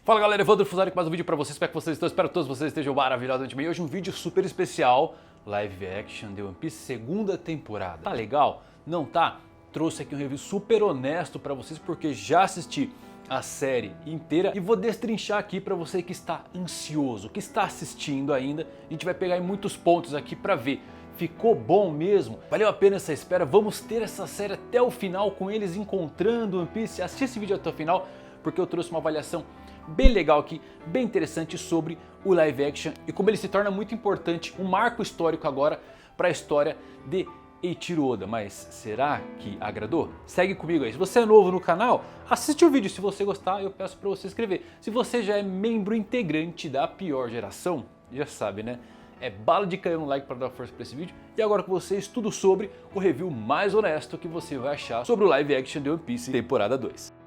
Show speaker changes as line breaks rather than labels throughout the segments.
Fala galera, Evandro Fusari com mais um vídeo pra vocês, espero que vocês estão, espero que todos vocês estejam maravilhosamente bem. Hoje um vídeo super especial, live action de One Piece segunda temporada. Tá legal? Não tá? Trouxe aqui um review super honesto pra vocês porque já assisti a série inteira e vou destrinchar aqui pra você que está ansioso, que está assistindo ainda. A gente vai pegar em muitos pontos aqui pra ver. Ficou bom mesmo? Valeu a pena essa espera? Vamos ter essa série até o final com eles encontrando One Piece? Assiste esse vídeo até o final porque eu trouxe uma avaliação bem legal aqui, bem interessante sobre o live action e como ele se torna muito importante, um marco histórico agora para a história de Eiichiro Oda. Mas será que agradou? Segue comigo aí. Se você é novo no canal, assiste o vídeo. Se você gostar, eu peço para você se inscrever. Se você já é membro integrante da pior geração, já sabe, né? É bala de cair um like para dar força para esse vídeo. E agora com vocês, tudo sobre o review mais honesto que você vai achar sobre o live action de One Piece temporada 2.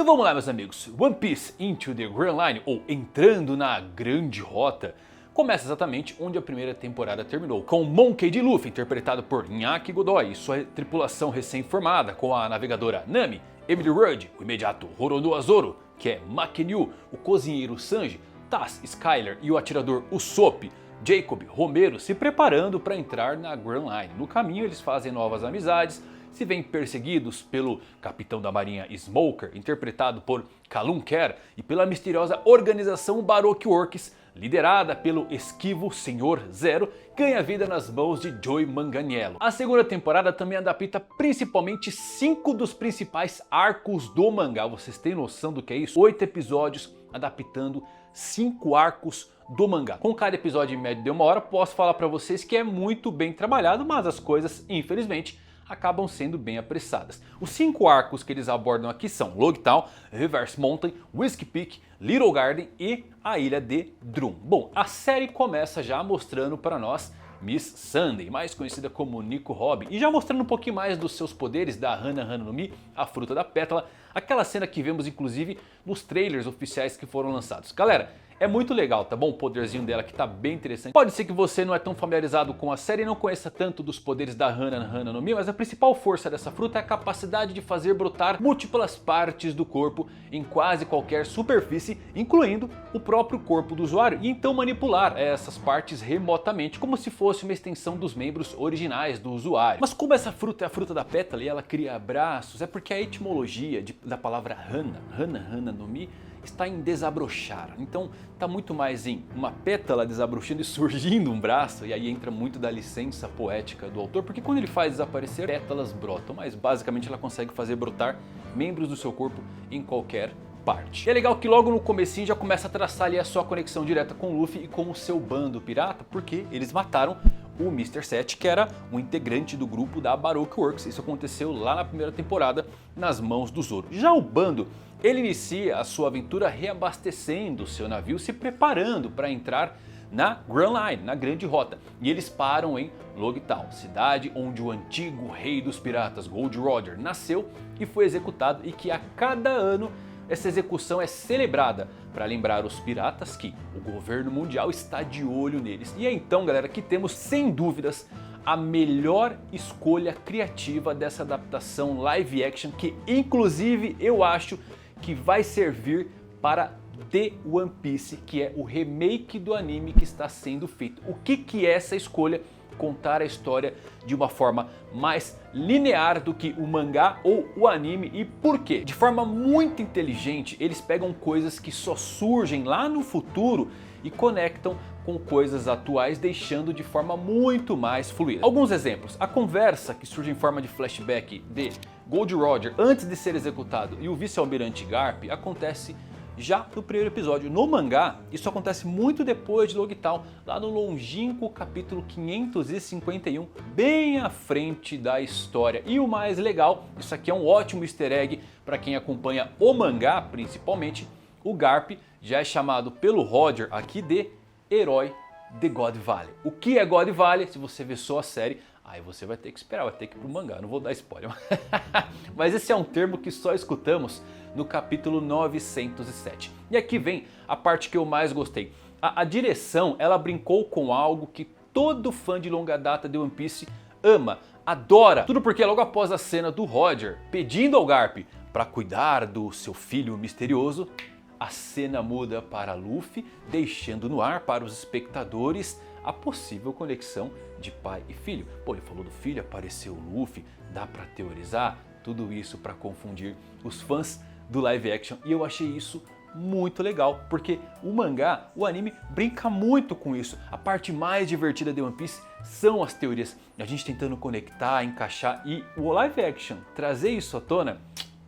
Então vamos lá, meus amigos. One Piece Into the Grand Line, ou Entrando na Grande Rota, começa exatamente onde a primeira temporada terminou, com Monkey D. Luffy, interpretado por Miyake Godoy, e sua tripulação recém-formada, com a navegadora Nami, Emily Rudd, o imediato Roronoa Zoro, que é Makenyu, o cozinheiro Sanji, Taz, Skyler e o atirador Usopp, Jacob, Romero, se preparando para entrar na Grand Line. No caminho eles fazem novas amizades, se veem perseguidos pelo capitão da marinha Smoker, interpretado por Kalun Ker, e pela misteriosa organização Baroque Works, liderada pelo esquivo Senhor Zero, ganha vida nas mãos de Joy Manganiello. A segunda temporada também adapta principalmente 5 dos principais arcos do mangá. Vocês têm noção do que é isso? 8 episódios adaptando 5 arcos do mangá. Com cada episódio em média de 1 hora, posso falar para vocês que é muito bem trabalhado, mas as coisas, infelizmente, acabam sendo bem apressadas. Os 5 arcos que eles abordam aqui são Logtown, Reverse Mountain, Whiskey Peak, Little Garden e a ilha de Drum. Bom, a série começa já mostrando para nós Miss Sunday, mais conhecida como Nico Robin, e já mostrando um pouquinho mais dos seus poderes da Hana Hana no Mi, a fruta da pétala, aquela cena que vemos inclusive nos trailers oficiais que foram lançados. Galera, é muito legal, tá bom? O poderzinho dela que tá bem interessante. Pode ser que você não é tão familiarizado com a série e não conheça tanto dos poderes da Hana Hana no Mi, mas a principal força dessa fruta é a capacidade de fazer brotar múltiplas partes do corpo em quase qualquer superfície, incluindo o próprio corpo do usuário, e então manipular essas partes remotamente, como se fosse uma extensão dos membros originais do usuário. Mas como essa fruta é a fruta da pétala e ela cria braços, é porque a etimologia da palavra Hana Hana no Mi está em desabrochar, então está muito mais em uma pétala desabrochando e surgindo um braço, e aí entra muito da licença poética do autor, porque quando ele faz desaparecer, pétalas brotam, mas basicamente ela consegue fazer brotar membros do seu corpo em qualquer parte. E é legal que logo no comecinho já começa a traçar ali a sua conexão direta com o Luffy e com o seu bando pirata, porque eles mataram o Mr. 7, que era um integrante do grupo da Baroque Works. Isso aconteceu lá na primeira temporada nas mãos do Zoro. Já o bando, ele inicia a sua aventura reabastecendo o seu navio, se preparando para entrar na Grand Line, na Grande Rota. E eles param em Logtown, cidade onde o antigo rei dos piratas, Gold Roger, nasceu e foi executado, e que a cada ano essa execução é celebrada para lembrar os piratas que o governo mundial está de olho neles. E é então, galera, que temos sem dúvidas a melhor escolha criativa dessa adaptação live action, que inclusive eu acho que vai servir para The One Piece, que é o remake do anime que está sendo feito. O que é essa escolha? Contar a história de uma forma mais linear do que o mangá ou o anime. E por quê? De forma muito inteligente, eles pegam coisas que só surgem lá no futuro e conectam com coisas atuais, deixando de forma muito mais fluida. Alguns exemplos: a conversa que surge em forma de flashback de Gold Roger antes de ser executado e o vice-almirante Garp acontece já no primeiro episódio. No mangá, isso acontece muito depois de Logtown, lá no longínquo capítulo 551, bem à frente da história. E o mais legal, isso aqui é um ótimo easter egg para quem acompanha o mangá principalmente, o Garp já é chamado pelo Roger aqui de herói de God Valley. O que é God Valley? Se você vê só a série, aí você vai ter que esperar, vai ter que ir pro mangá, não vou dar spoiler. Mas esse é um termo que só escutamos no capítulo 907. E aqui vem a parte que eu mais gostei. A direção, ela brincou com algo que todo fã de longa data de One Piece ama, adora. Tudo porque logo após a cena do Roger pedindo ao Garp para cuidar do seu filho misterioso, a cena muda para Luffy, deixando no ar para os espectadores a possível conexão de pai e filho. Pô, ele falou do filho, apareceu o Luffy, dá para teorizar tudo isso para confundir os fãs do live action, e eu achei isso muito legal, porque o mangá, o anime brinca muito com isso. A parte mais divertida de One Piece são as teorias, a gente tentando conectar, encaixar, e o live action trazer isso à tona,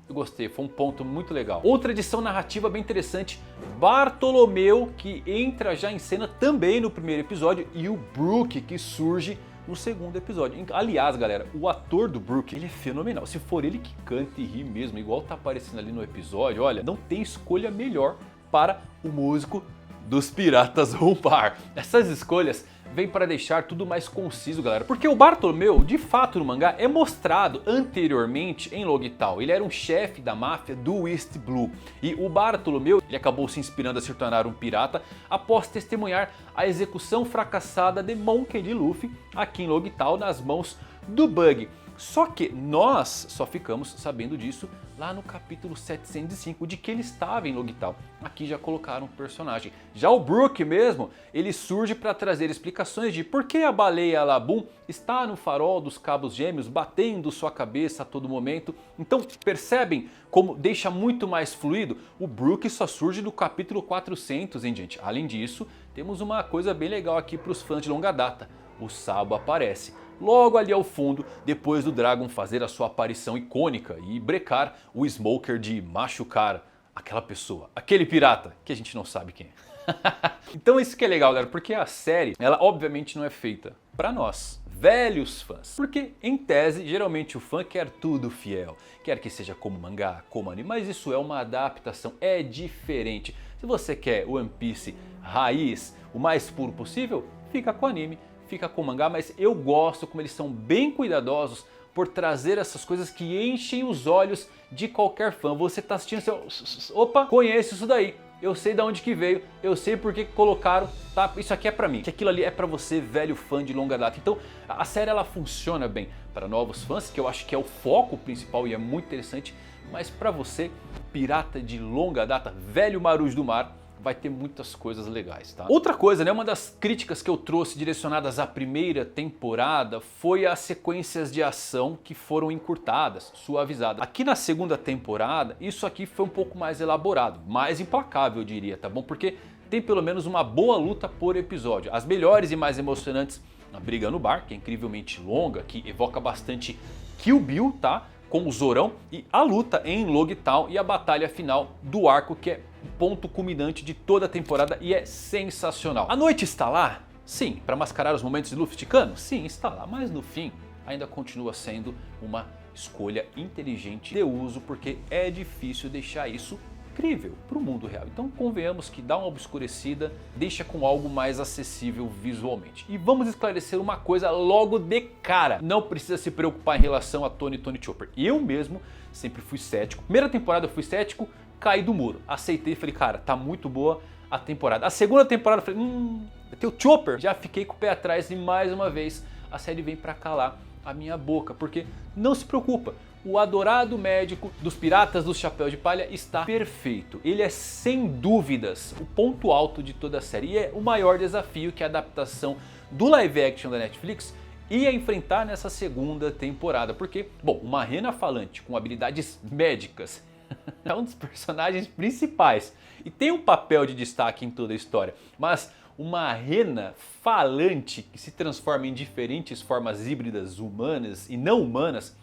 eu gostei, foi um ponto muito legal. Outra edição narrativa bem interessante, Bartolomeu, que entra já em cena também no primeiro episódio, e o Brook, que surge no segundo episódio. Aliás, galera, o ator do Brook, ele é fenomenal. Se for ele que canta e ri mesmo, igual tá aparecendo ali no episódio, olha, não tem escolha melhor para o músico dos Piratas Rompar. Essas escolhas vêm para deixar tudo mais conciso, galera, porque o Bartolomeu, de fato no mangá, é mostrado anteriormente em Logital. Ele era um chefe da máfia do East Blue, e o Bartolomeu, ele acabou se inspirando a se tornar um pirata após testemunhar a execução fracassada de Monkey D. Luffy aqui em Logital nas mãos do Bug. Só que nós só ficamos sabendo disso lá no capítulo 705, de que ele estava em Logital. Aqui já colocaram um personagem. Já o Brook mesmo, ele surge para trazer explicações de por que a baleia Laboon está no farol dos Cabos Gêmeos, batendo sua cabeça a todo momento. Então percebem como deixa muito mais fluido? O Brook só surge no capítulo 400, hein, gente? Além disso, temos uma coisa bem legal aqui para os fãs de longa data. O Sabo aparece logo ali ao fundo, depois do Dragon fazer a sua aparição icônica e brecar o Smoker de machucar aquela pessoa, aquele pirata que a gente não sabe quem é. Então isso que é legal, galera, porque a série, ela obviamente não é feita para nós, velhos fãs. Porque em tese, geralmente o fã quer tudo fiel, quer que seja como mangá, como anime, mas isso é uma adaptação, é diferente. Se você quer One Piece raiz, o mais puro possível, fica com o anime, fica com o mangá, mas eu gosto como eles são bem cuidadosos por trazer essas coisas que enchem os olhos de qualquer fã. Você tá assistindo, você, opa, conheço isso daí, eu sei de onde que veio, eu sei por que colocaram, tá? Isso aqui é pra mim, que aquilo ali é pra você, velho fã de longa data. Então a série ela funciona bem para novos fãs, que eu acho que é o foco principal e é muito interessante, mas pra você, pirata de longa data, velho marujo do mar, vai ter muitas coisas legais, tá? Outra coisa, né, uma das críticas que eu trouxe direcionadas à primeira temporada foi as sequências de ação que foram encurtadas, suavizadas. Aqui na segunda temporada, isso aqui foi um pouco mais elaborado, mais implacável eu diria, tá bom? Porque tem pelo menos uma boa luta por episódio. As melhores e mais emocionantes, a briga no bar, que é incrivelmente longa, que evoca bastante Kill Bill, tá? Com o Zorão, e a luta em Logital e a batalha final do arco, que é o ponto culminante de toda a temporada e é sensacional. A noite está lá? Sim. Para mascarar os momentos de Luffy ticano? Sim, está lá, mas no fim ainda continua sendo uma escolha inteligente de uso, porque é difícil deixar isso incrível para o mundo real. Então convenhamos que dá uma obscurecida, deixa com algo mais acessível visualmente. E vamos esclarecer uma coisa logo de cara. Não precisa se preocupar em relação a Tony Chopper. Eu mesmo sempre fui cético. Primeira temporada eu fui cético, caí do muro. Aceitei e falei, cara, tá muito boa a temporada. A segunda temporada eu falei, tem o Chopper. Já fiquei com o pé atrás e mais uma vez a série vem pra calar a minha boca. Porque não se preocupa. O adorado médico dos Piratas do Chapéu de Palha está perfeito. Ele é sem dúvidas o ponto alto de toda a série. E é o maior desafio que a adaptação do live action da Netflix ia enfrentar nessa segunda temporada. Porque, bom, uma rena falante com habilidades médicas é um dos personagens principais e tem um papel de destaque em toda a história. Mas uma rena falante que se transforma em diferentes formas híbridas humanas e não humanas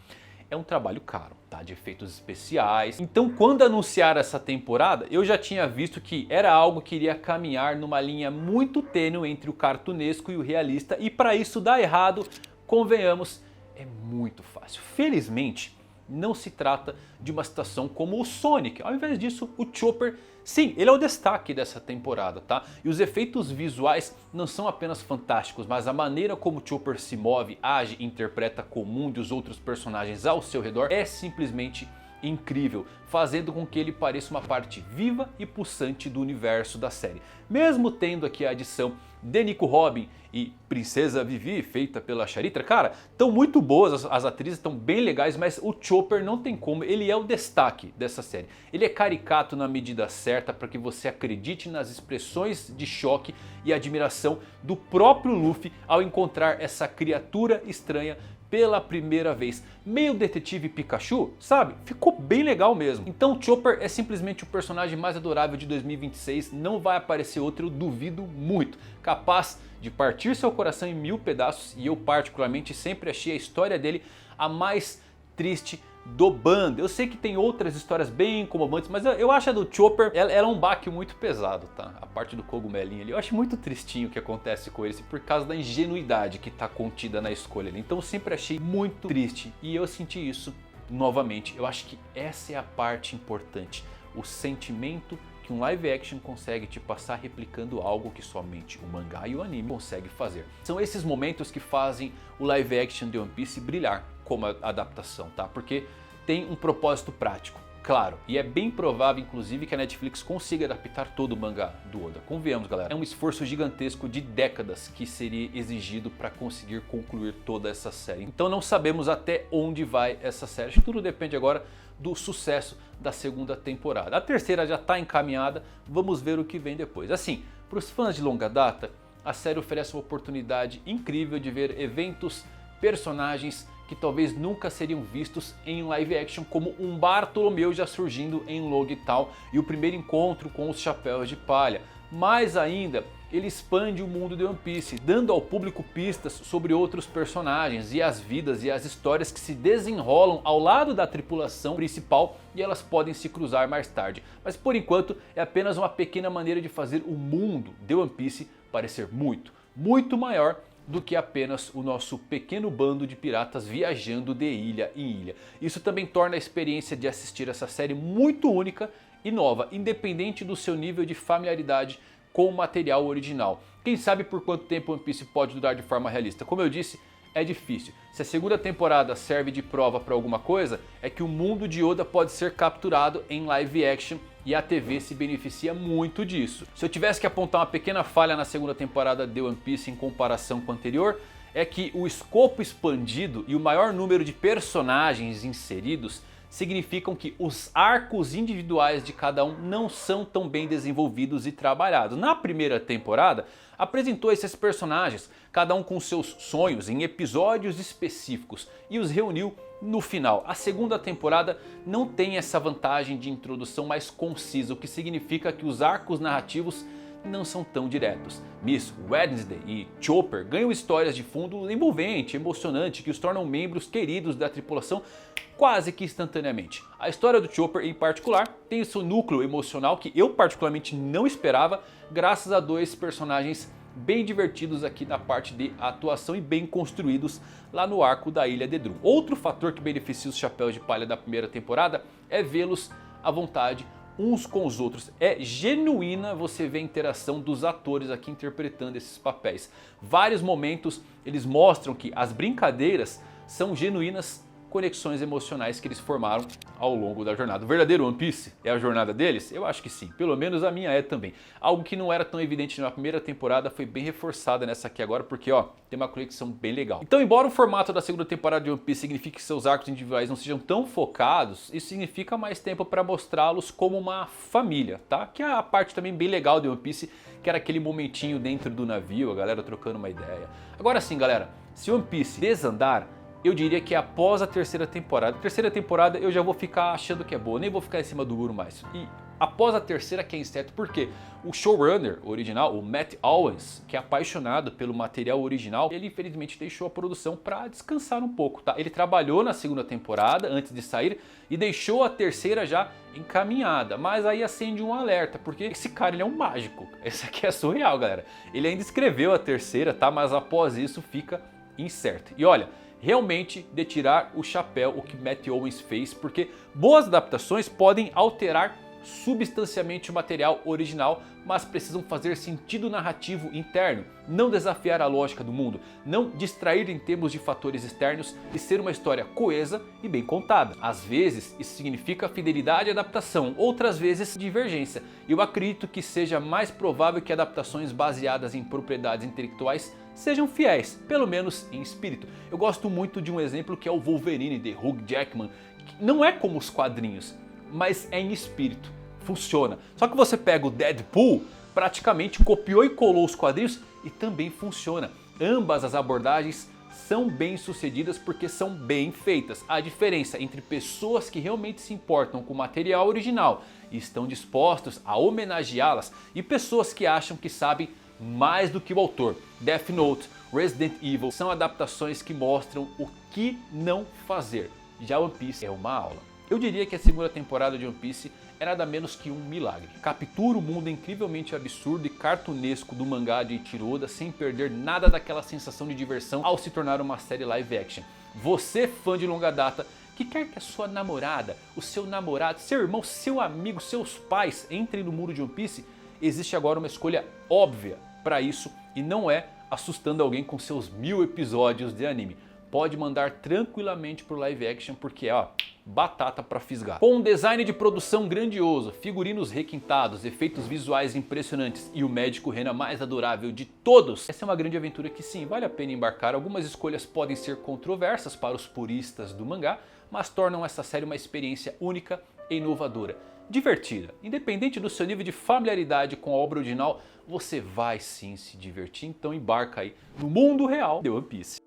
é um trabalho caro, tá? De efeitos especiais. Então quando anunciaram essa temporada, eu já tinha visto que era algo que iria caminhar numa linha muito tênue entre o cartunesco e o realista, e para isso dar errado, convenhamos, é muito fácil. Felizmente, não se trata de uma situação como o Sonic. Ao invés disso, o Chopper, sim, ele é o destaque dessa temporada, tá? E os efeitos visuais não são apenas fantásticos, mas a maneira como o Chopper se move, age e interpreta comum dos outros personagens ao seu redor é simplesmente incrível, fazendo com que ele pareça uma parte viva e pulsante do universo da série. Mesmo tendo aqui a adição de Nico Robin e Princesa Vivi, feita pela Charitra, cara, estão muito boas, as atrizes estão bem legais, mas o Chopper não tem como, ele é o destaque dessa série. Ele é caricato na medida certa para que você acredite nas expressões de choque e admiração do próprio Luffy ao encontrar essa criatura estranha pela primeira vez. Meio detetive Pikachu, sabe?Ficou bem legal mesmo. Então Chopper é simplesmente o personagem mais adorável de 2026. Não vai aparecer outro, eu duvido muito. Capaz de partir seu coração em 1000 pedaços. E eu particularmente sempre achei a história dele a mais triste do bando. Eu sei que tem outras histórias bem comovedoras, mas eu acho a do Chopper, ela é um baque muito pesado, tá? A parte do cogumelinho ali, eu acho muito tristinho o que acontece com ele, por causa da ingenuidade que tá contida na escolha ali. Então eu sempre achei muito triste e eu senti isso novamente. Eu acho que essa é a parte importante, o sentimento que um live action consegue te passar replicando algo que somente o mangá e o anime conseguem fazer. São esses momentos que fazem o live action de One Piece brilhar como adaptação, tá? Porque tem um propósito prático, claro, e é bem provável inclusive que a Netflix consiga adaptar todo o mangá do Oda. Convenhamos, galera, é um esforço gigantesco de décadas que seria exigido para conseguir concluir toda essa série. Então não sabemos até onde vai essa série, acho que tudo depende agora do sucesso da segunda temporada. A terceira já está encaminhada, vamos ver o que vem depois. Assim, para os fãs de longa data, a série oferece uma oportunidade incrível de ver eventos, personagens que talvez nunca seriam vistos em live action, como um Bartolomeu já surgindo em Loguetown e o primeiro encontro com os Chapéus de Palha. Mais ainda, ele expande o mundo de One Piece, dando ao público pistas sobre outros personagens e as vidas e as histórias que se desenrolam ao lado da tripulação principal e elas podem se cruzar mais tarde. Mas por enquanto é apenas uma pequena maneira de fazer o mundo de One Piece parecer muito, muito maior do que apenas o nosso pequeno bando de piratas viajando de ilha em ilha. Isso também torna a experiência de assistir essa série muito única e nova, independente do seu nível de familiaridade com o material original. Quem sabe por quanto tempo One Piece pode durar de forma realista? Como eu disse, é difícil. Se a segunda temporada serve de prova para alguma coisa, é que o mundo de Oda pode ser capturado em live action e a TV se beneficia muito disso. Se eu tivesse que apontar uma pequena falha na segunda temporada de One Piece em comparação com a anterior, é que o escopo expandido e o maior número de personagens inseridos significam que os arcos individuais de cada um não são tão bem desenvolvidos e trabalhados. Na primeira temporada, apresentou esses personagens, cada um com seus sonhos em episódios específicos e os reuniu no final. A segunda temporada não tem essa vantagem de introdução mais concisa, o que significa que os arcos narrativos não são tão diretos. Miss Wednesday e Chopper ganham histórias de fundo envolvente, emocionante, que os tornam membros queridos da tripulação quase que instantaneamente. A história do Chopper em particular tem o seu núcleo emocional que eu particularmente não esperava, graças a dois personagens bem divertidos aqui na parte de atuação e bem construídos lá no arco da Ilha de Drum. Outro fator que beneficia os Chapéus de Palha da primeira temporada é vê-los à vontade uns com os outros. É genuína você ver a interação dos atores aqui interpretando esses papéis. Vários momentos eles mostram que as brincadeiras são genuínas conexões emocionais que eles formaram ao longo da jornada. O verdadeiro One Piece é a jornada deles? Eu acho que sim, pelo menos a minha é também. Algo que não era tão evidente na primeira temporada foi bem reforçada nessa aqui agora, porque ó, tem uma conexão bem legal. Então, embora o formato da segunda temporada de One Piece signifique que seus arcos individuais não sejam tão focados, isso significa mais tempo para mostrá-los como uma família, tá? Que é a parte também bem legal de One Piece, que era aquele momentinho dentro do navio, a galera trocando uma ideia. Agora sim, galera, se One Piece desandar, eu diria que é após a terceira temporada. A terceira temporada eu já vou ficar achando que é boa, nem vou ficar em cima do muro mais. E após a terceira que é incerto, porque o showrunner original, o Matt Owens, que é apaixonado pelo material original, ele infelizmente deixou a produção para descansar um pouco, tá? Ele trabalhou na segunda temporada antes de sair e deixou a terceira já encaminhada, mas aí acende um alerta, porque esse cara ele é um mágico. Esse aqui é surreal, galera. Ele ainda escreveu a terceira, tá? Mas após isso fica incerto. E olha, realmente de tirar o chapéu o que Matt Owens fez, porque boas adaptações podem alterar substancialmente o material original, mas precisam fazer sentido narrativo interno, não desafiar a lógica do mundo, não distrair em termos de fatores externos e ser uma história coesa e bem contada. Às vezes isso significa fidelidade e adaptação, outras vezes divergência. Eu acredito que seja mais provável que adaptações baseadas em propriedades intelectuais sejam fiéis, pelo menos em espírito. Eu gosto muito de um exemplo que é o Wolverine de Hugh Jackman, que não é como os quadrinhos, mas é em espírito. Funciona. Só que você pega o Deadpool, praticamente copiou e colou os quadrinhos e também funciona. Ambas as abordagens são bem sucedidas porque são bem feitas. A diferença entre pessoas que realmente se importam com o material original e estão dispostos a homenageá-las e pessoas que acham que sabem mais do que o autor. Death Note, Resident Evil são adaptações que mostram o que não fazer. Já One Piece é uma aula. Eu diria que a segunda temporada de One Piece é nada menos que um milagre. Captura o mundo incrivelmente absurdo e cartunesco do mangá de Eiichiro Oda sem perder nada daquela sensação de diversão ao se tornar uma série live action. Você, fã de longa data, que quer que a sua namorada, o seu namorado, seu irmão, seu amigo, seus pais entrem no mundo de One Piece, existe agora uma escolha óbvia para isso e não é assustando alguém com seus 1000 episódios de anime. Pode mandar tranquilamente pro live action porque é batata pra fisgar. Com um design de produção grandioso, figurinos requintados, efeitos visuais impressionantes e o médico Rena mais adorável de todos, essa é uma grande aventura que sim, vale a pena embarcar. Algumas escolhas podem ser controversas para os puristas do mangá, mas tornam essa série uma experiência única e inovadora. Divertida. Independente do seu nível de familiaridade com a obra original, você vai sim se divertir, então embarca aí no mundo real de One Piece.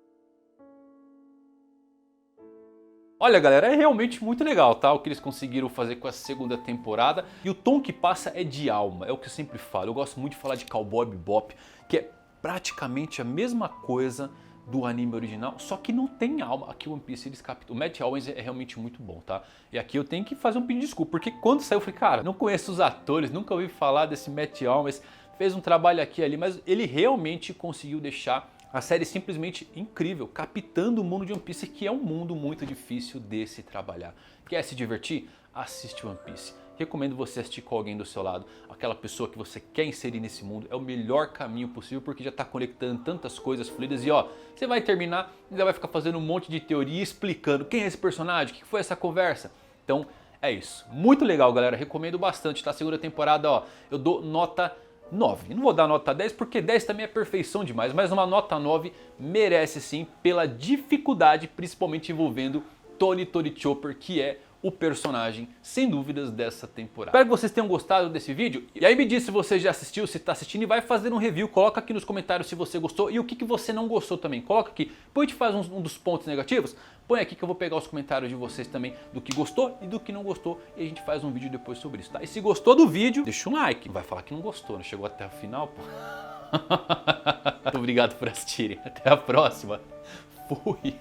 Olha galera, é realmente muito legal, tá? O que eles conseguiram fazer com essa segunda temporada. E o tom que passa é de alma, é o que eu sempre falo. Eu gosto muito de falar de Cowboy Bebop, que é praticamente a mesma coisa do anime original, só que não tem alma. Aqui o One Piece eles captam. O Matt Owens é realmente muito bom, tá? E aqui eu tenho que fazer um pedido de desculpa, porque quando saiu eu falei, cara, não conheço os atores, nunca ouvi falar desse Matt Owens. Fez um trabalho aqui e ali, mas ele realmente conseguiu deixar a série simplesmente incrível, captando o mundo de One Piece, que é um mundo muito difícil de se trabalhar. Quer se divertir? Assiste One Piece. Recomendo você assistir com alguém do seu lado, aquela pessoa que você quer inserir nesse mundo. É o melhor caminho possível porque já está conectando tantas coisas fluidas. E ó, você vai terminar e ainda vai ficar fazendo um monte de teoria explicando quem é esse personagem, o que foi essa conversa. Então é isso. Muito legal galera, recomendo bastante, tá? A segunda temporada ó, eu dou nota 9. Não vou dar nota 10 porque 10 também é perfeição demais, mas uma nota 9 merece sim pela dificuldade, principalmente envolvendo Tony Chopper, que é o personagem, sem dúvidas, dessa temporada. Espero que vocês tenham gostado desse vídeo. E aí me diz se você já assistiu, se está assistindo e vai fazer um review. Coloca aqui nos comentários se você gostou e o que você não gostou também. Coloca aqui. Depois a gente faz um dos pontos negativos. Põe aqui que eu vou pegar os comentários de vocês também do que gostou e do que não gostou. E a gente faz um vídeo depois sobre isso, tá? E se gostou do vídeo, deixa um like. Vai falar que não gostou, não chegou até o final, pô. Muito obrigado por assistirem. Até a próxima. Fui.